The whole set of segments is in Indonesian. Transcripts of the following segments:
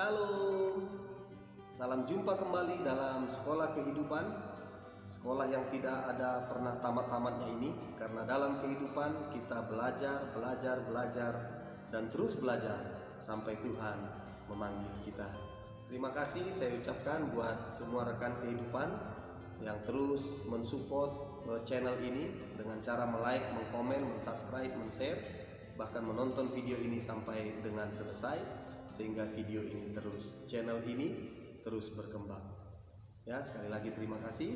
Halo, salam jumpa kembali dalam sekolah kehidupan. Sekolah yang tidak ada pernah tamat-tamatnya ini, karena dalam kehidupan kita belajar, dan terus belajar sampai Tuhan memanggil kita. Terima kasih saya ucapkan buat semua rekan kehidupan yang terus mensupport channel ini dengan cara like, mengkomen, mensubscribe, men-share, bahkan menonton video ini sampai dengan selesai, sehingga video ini channel ini terus berkembang. Ya, sekali lagi terima kasih.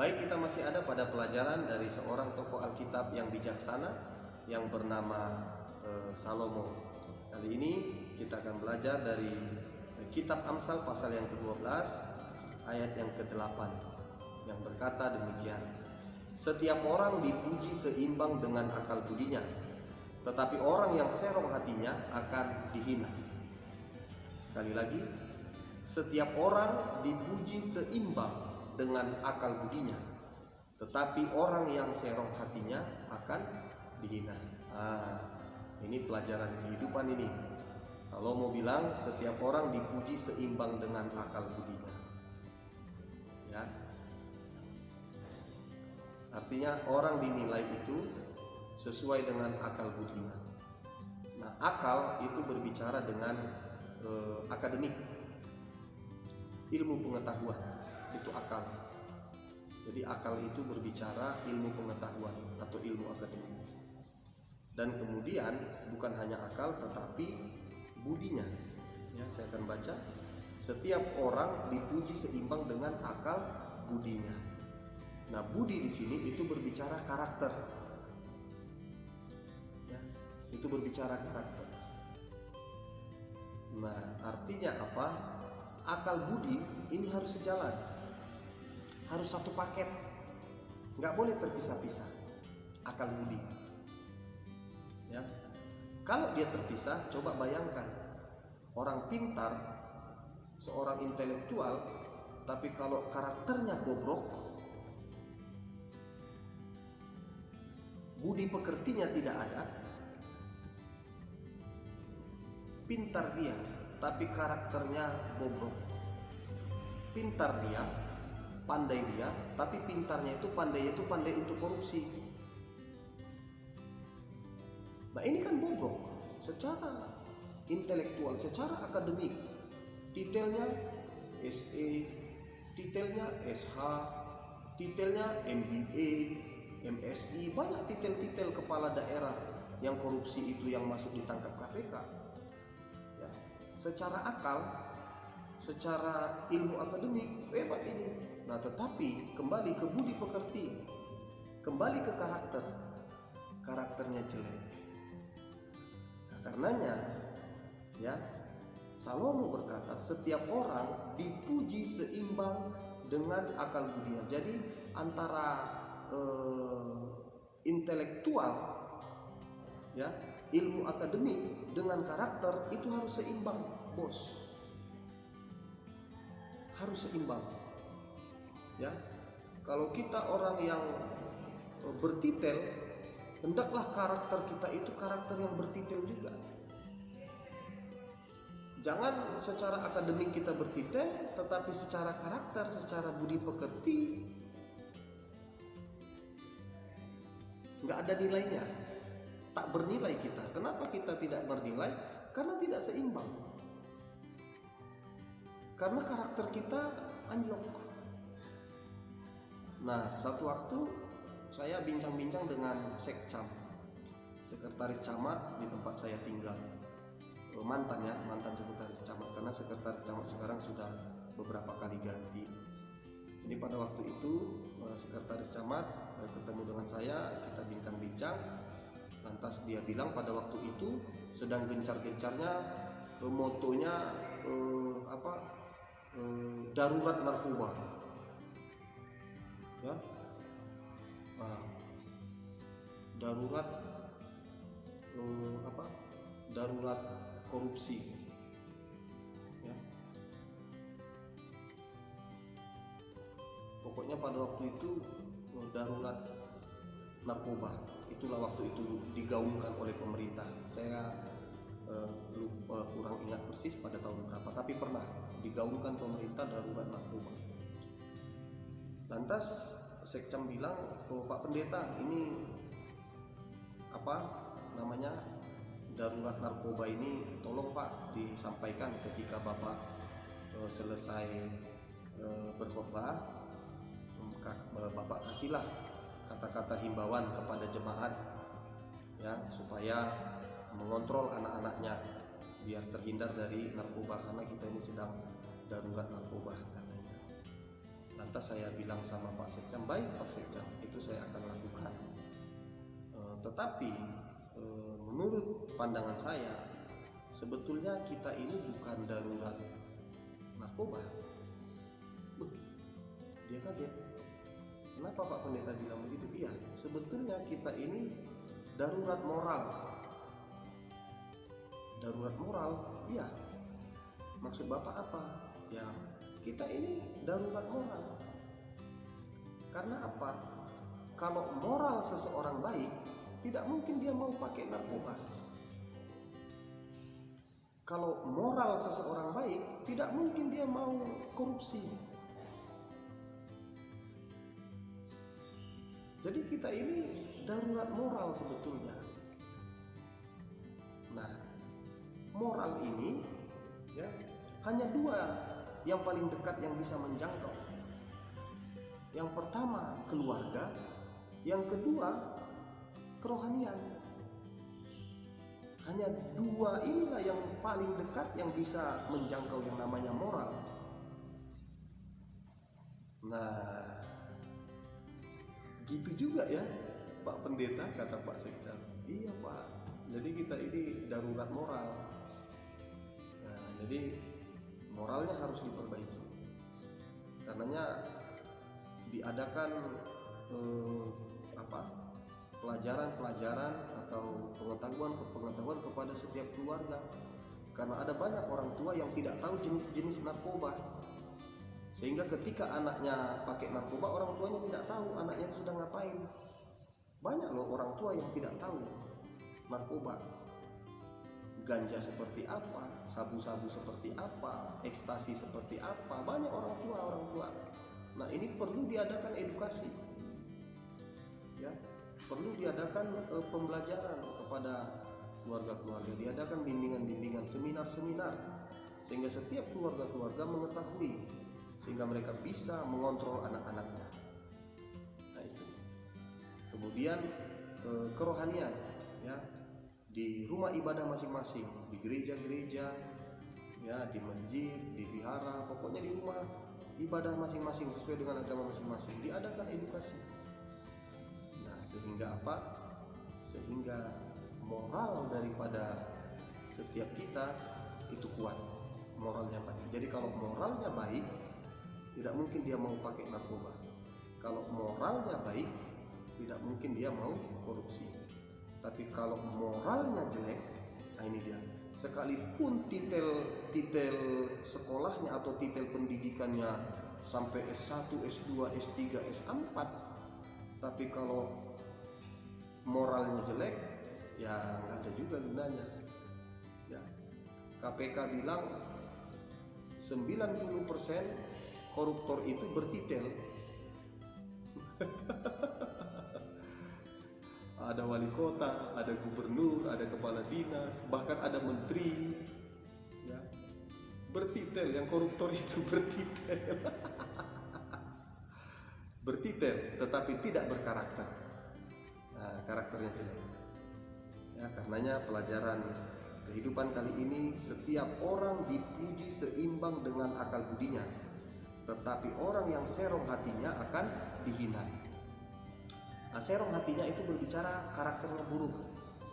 Baik, kita masih ada pada pelajaran dari seorang tokoh Alkitab yang bijaksana yang bernama Salomo. Kali ini kita akan belajar dari kitab Amsal pasal yang ke-12 ayat yang ke-8 yang berkata demikian: setiap orang dipuji seimbang dengan akal budinya, tetapi orang yang serong hatinya akan dihina. Sekali lagi, setiap orang dipuji seimbang dengan akal budinya, tetapi orang yang serong hatinya akan dihina. Ini pelajaran kehidupan ini. Salomo bilang setiap orang dipuji seimbang dengan akal budinya. Ya. Artinya orang dinilai itu sesuai dengan akal budinya. Nah, akal itu berbicara dengan akademik, ilmu pengetahuan, itu akal. Jadi akal itu berbicara ilmu pengetahuan atau ilmu akademik. Dan kemudian bukan hanya akal tetapi budinya. Ya, saya akan baca. Setiap orang dipuji seimbang dengan akal budinya. Nah, budi di sini itu berbicara karakter. Ya, itu berbicara karakter. Nah, artinya apa? Akal budi ini harus sejalan, harus satu paket, nggak boleh terpisah-pisah. Akal budi, ya. Kalau dia terpisah, coba bayangkan orang pintar, seorang intelektual, tapi kalau karakternya bobrok, budi pekertinya tidak ada. Pintar dia, tapi karakternya bobrok. Pintar dia, pandai dia, tapi pintarnya itu pandai untuk korupsi. Nah, ini kan bobrok secara intelektual, secara akademik. Titelnya SE, titelnya SH, titelnya MBA, MSI, banyak titel-titel kepala daerah yang korupsi itu yang masuk ditangkap KPK. Secara akal, secara ilmu akademik hebat ini. Nah, tetapi kembali ke budi pekerti, kembali ke karakternya jelek. Nah, karenanya ya, Salomo berkata setiap orang dipuji seimbang dengan akal budinya. Jadi antara intelektual, ya, ilmu akademik dengan karakter itu harus seimbang, bos. Harus seimbang. Ya. Kalau kita orang yang bertitel, hendaklah karakter kita itu karakter yang bertitel juga. Jangan secara akademik kita bertitel, tetapi secara karakter, secara budi pekerti nggak ada nilainya. Tak bernilai kita. Kenapa kita tidak bernilai? Karena tidak seimbang. Karena karakter kita anjlok. Nah, satu waktu saya bincang-bincang dengan sekcam, sekretaris camat di tempat saya tinggal. Mantan sekretaris camat, karena sekretaris camat sekarang sudah beberapa kali ganti. Ini pada waktu itu sekretaris camat ketemu dengan saya, kita bincang-bincang. Lantas dia bilang pada waktu itu sedang gencar-gencarnya motonya darurat narkoba, ya, darurat darurat korupsi, ya. Pokoknya pada waktu itu darurat narkoba, itulah waktu itu digaungkan oleh pemerintah. Saya kurang ingat persis pada tahun berapa, tapi pernah digaungkan pemerintah darurat narkoba. Lantas Sekcam bilang, oh Pak Pendeta, ini darurat narkoba ini tolong Pak disampaikan ketika Bapak selesai berkhotbah, Bapak kasihlah kata-kata himbauan kepada jemaat ya, supaya mengontrol anak-anaknya biar terhindar dari narkoba, karena kita ini sedang darurat narkoba katanya. Lantas saya bilang sama Pak Sekcam, baik Pak Sekcam, itu saya akan lakukan. Tetapi menurut pandangan saya, sebetulnya kita ini bukan darurat narkoba. Dia kaget. Kenapa Pak Pendeta bilang begitu? Iya, sebetulnya kita ini darurat moral. Darurat moral, iya. Maksud Bapak apa? Ya, kita ini darurat moral. Karena apa? Kalau moral seseorang baik, tidak mungkin dia mau pakai narkoba. Kalau moral seseorang baik, tidak mungkin dia mau korupsi. Jadi kita ini darurat moral sebetulnya. Nah, moral ini ya hanya dua yang paling dekat yang bisa menjangkau. Yang pertama keluarga, yang kedua kerohanian. Hanya dua inilah yang paling dekat yang bisa menjangkau yang namanya moral. Nah, gitu juga ya Pak Pendeta, kata Pak Sekcam. Iya Pak, jadi kita ini darurat moral. Nah, jadi moralnya harus diperbaiki. Karenanya diadakan pelajaran-pelajaran atau pengetahuan kepada setiap keluarga. Karena ada banyak orang tua yang tidak tahu jenis-jenis narkoba. Sehingga ketika anaknya pakai narkoba, orang tuanya tidak tahu anaknya sudah ngapain. Banyak loh orang tua yang tidak tahu narkoba. Ganja seperti apa, sabu-sabu seperti apa, ekstasi seperti apa. Banyak orang tua. Nah, ini perlu diadakan edukasi. Ya, perlu diadakan pembelajaran kepada keluarga-keluarga, diadakan bimbingan-bimbingan, seminar-seminar, sehingga setiap keluarga-keluarga mengetahui, sehingga mereka bisa mengontrol anak-anaknya. Nah, itu. Kemudian kerohanian, ya, di rumah ibadah masing-masing, di gereja-gereja, ya, di masjid, di vihara, pokoknya di rumah ibadah masing-masing sesuai dengan agama masing-masing diadakan edukasi. Nah, sehingga apa? Sehingga moral daripada setiap kita itu kuat, moralnya baik. Jadi kalau moralnya baik, tidak mungkin dia mau pakai narkoba. Kalau moralnya baik, tidak mungkin dia mau korupsi. Tapi kalau moralnya jelek, nah ini dia. Sekalipun titel sekolahnya atau titel pendidikannya sampai S1, S2, S3, S4, tapi kalau moralnya jelek, ya nggak ada juga gunanya. Ya. KPK bilang 90% koruptor itu bertitel. Ada wali kota, ada gubernur, ada kepala dinas, bahkan ada menteri, ya, bertitel. Yang koruptor itu bertitel. Bertitel tetapi tidak berkarakter. Nah, karakternya jelek. Ya, karenanya pelajaran kehidupan kali ini, setiap orang dipuji seimbang dengan akal budinya, tetapi orang yang serong hatinya akan dihina. Nah, serong hatinya itu berbicara karakternya buruk,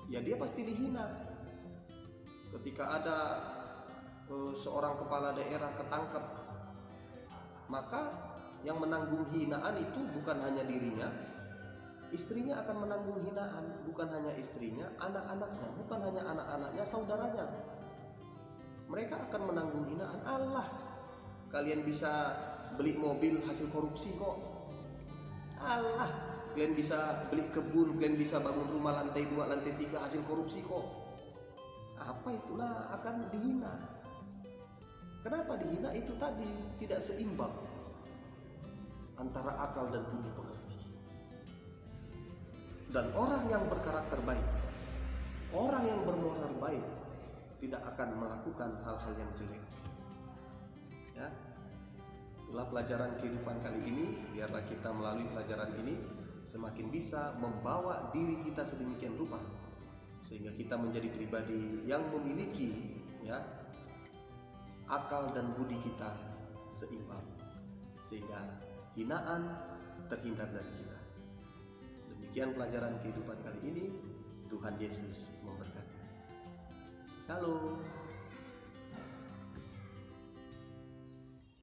ya dia pasti dihina. Ketika ada seorang kepala daerah ketangkep, maka yang menanggung hinaan itu bukan hanya dirinya, istrinya akan menanggung hinaan. Bukan hanya istrinya, anak-anaknya, bukan hanya anak-anaknya, saudaranya, mereka akan menanggung hinaan. Allah, kalian bisa beli mobil hasil korupsi kok. Allah, kalian bisa beli kebun, kalian bisa bangun rumah lantai 2, lantai 3 hasil korupsi kok. apa itulah akan dihina. Kenapa dihina? Itu tadi tidak seimbang antara akal dan budi pekerti. Dan orang yang berkarakter baik, orang yang bermoral baik, tidak akan melakukan hal-hal yang jelek. Ya, itulah pelajaran kehidupan kali ini. Biarlah kita melalui pelajaran ini semakin bisa membawa diri kita sedemikian rupa sehingga kita menjadi pribadi yang memiliki akal dan budi kita seimbang, sehingga hinaan terhindar dari kita. Demikian pelajaran kehidupan kali ini. Tuhan Yesus memberkati. Shalom.